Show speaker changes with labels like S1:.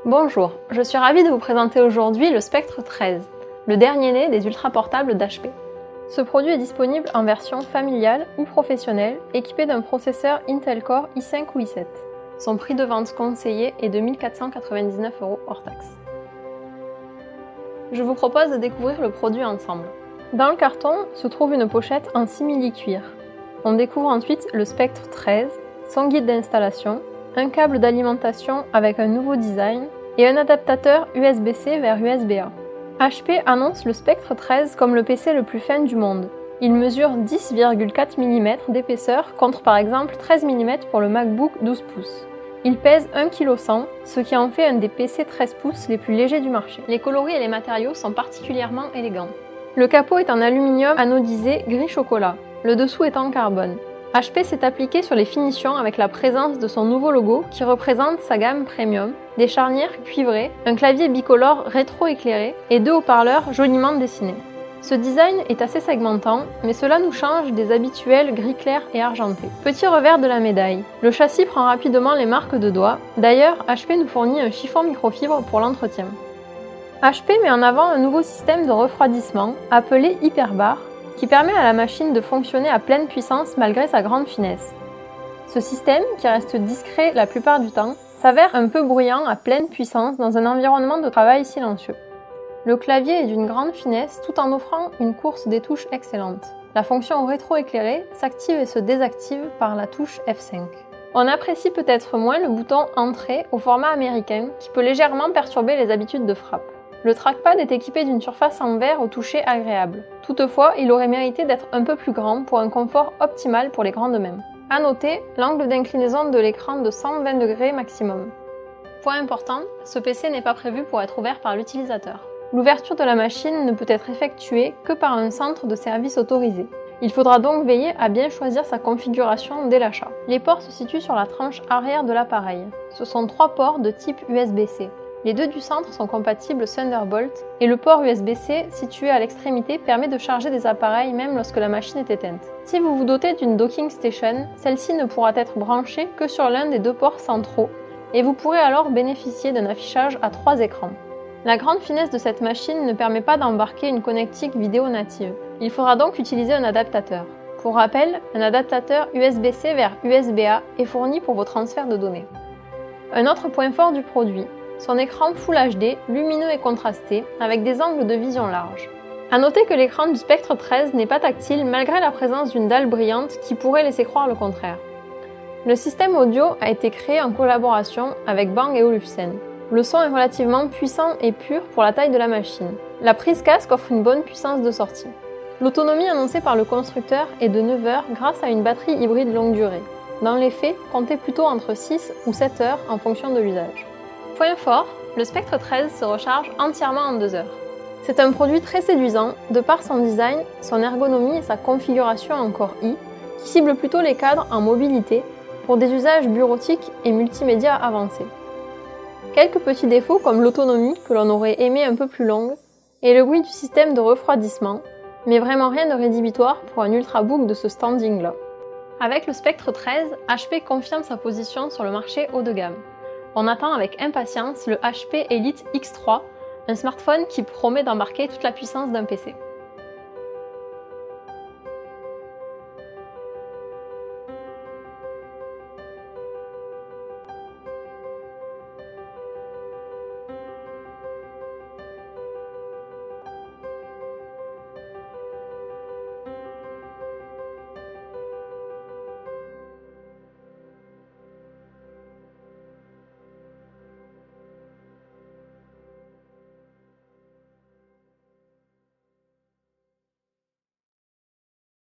S1: Bonjour, je suis ravie de vous présenter aujourd'hui le Spectre 13, le dernier né des ultra-portables d'HP. Ce produit est disponible en version familiale ou professionnelle, équipé d'un processeur Intel Core i5 ou i7. Son prix de vente conseillé est de 1 499 € hors taxe. Je vous propose de découvrir le produit ensemble. Dans le carton se trouve une pochette en simili-cuir. On découvre ensuite le Spectre 13, son guide d'installation, un câble d'alimentation avec un nouveau design et un adaptateur USB-C vers USB-A. HP annonce le Spectre 13 comme le PC le plus fin du monde. Il mesure 10,4 mm d'épaisseur contre par exemple 13 mm pour le MacBook 12 pouces. Il pèse 1,1 kg, ce qui en fait un des PC 13 pouces les plus légers du marché. Les coloris et les matériaux sont particulièrement élégants. Le capot est en aluminium anodisé gris chocolat, le dessous est en carbone. HP s'est appliqué sur les finitions avec la présence de son nouveau logo qui représente sa gamme premium, des charnières cuivrées, un clavier bicolore rétro-éclairé et deux haut-parleurs joliment dessinés. Ce design est assez segmentant, mais cela nous change des habituels gris clair et argenté. Petit revers de la médaille, le châssis prend rapidement les marques de doigts, d'ailleurs HP nous fournit un chiffon microfibre pour l'entretien. HP met en avant un nouveau système de refroidissement, appelé Hyperbar, qui permet à la machine de fonctionner à pleine puissance malgré sa grande finesse. Ce système, qui reste discret la plupart du temps, s'avère un peu bruyant à pleine puissance dans un environnement de travail silencieux. Le clavier est d'une grande finesse tout en offrant une course des touches excellente. La fonction rétro-éclairée s'active et se désactive par la touche F5. On apprécie peut-être moins le bouton Entrée au format américain qui peut légèrement perturber les habitudes de frappe. Le trackpad est équipé d'une surface en verre au toucher agréable. Toutefois, il aurait mérité d'être un peu plus grand pour un confort optimal pour les grandes mains. A noter l'angle d'inclinaison de l'écran de 120 degrés maximum. Point important, ce PC n'est pas prévu pour être ouvert par l'utilisateur. L'ouverture de la machine ne peut être effectuée que par un centre de service autorisé. Il faudra donc veiller à bien choisir sa configuration dès l'achat. Les ports se situent sur la tranche arrière de l'appareil. Ce sont 3 ports de type USB-C. Les deux du centre sont compatibles Thunderbolt et le port USB-C situé à l'extrémité permet de charger des appareils même lorsque la machine est éteinte. Si vous vous dotez d'une docking station, celle-ci ne pourra être branchée que sur l'un des 2 ports centraux et vous pourrez alors bénéficier d'un affichage à 3 écrans. La grande finesse de cette machine ne permet pas d'embarquer une connectique vidéo native. Il faudra donc utiliser un adaptateur. Pour rappel, un adaptateur USB-C vers USB-A est fourni pour vos transferts de données. Un autre point fort du produit, son écran Full HD, lumineux et contrasté, avec des angles de vision larges. A noter que l'écran du Spectre 13 n'est pas tactile malgré la présence d'une dalle brillante qui pourrait laisser croire le contraire. Le système audio a été créé en collaboration avec Bang & Olufsen. Le son est relativement puissant et pur pour la taille de la machine. La prise casque offre une bonne puissance de sortie. L'autonomie annoncée par le constructeur est de 9 heures grâce à une batterie hybride longue durée. Dans les faits, comptez plutôt entre 6 ou 7 heures en fonction de l'usage. Point fort, le Spectre 13 se recharge entièrement en 2 heures. C'est un produit très séduisant de par son design, son ergonomie et sa configuration en Core i, qui cible plutôt les cadres en mobilité pour des usages bureautiques et multimédia avancés. Quelques petits défauts comme l'autonomie que l'on aurait aimé un peu plus longue et le bruit du système de refroidissement, mais vraiment rien de rédhibitoire pour un ultrabook de ce standing-là. Avec le Spectre 13, HP confirme sa position sur le marché haut de gamme. On attend avec impatience le HP Elite X3, un smartphone qui promet d'embarquer toute la puissance d'un PC.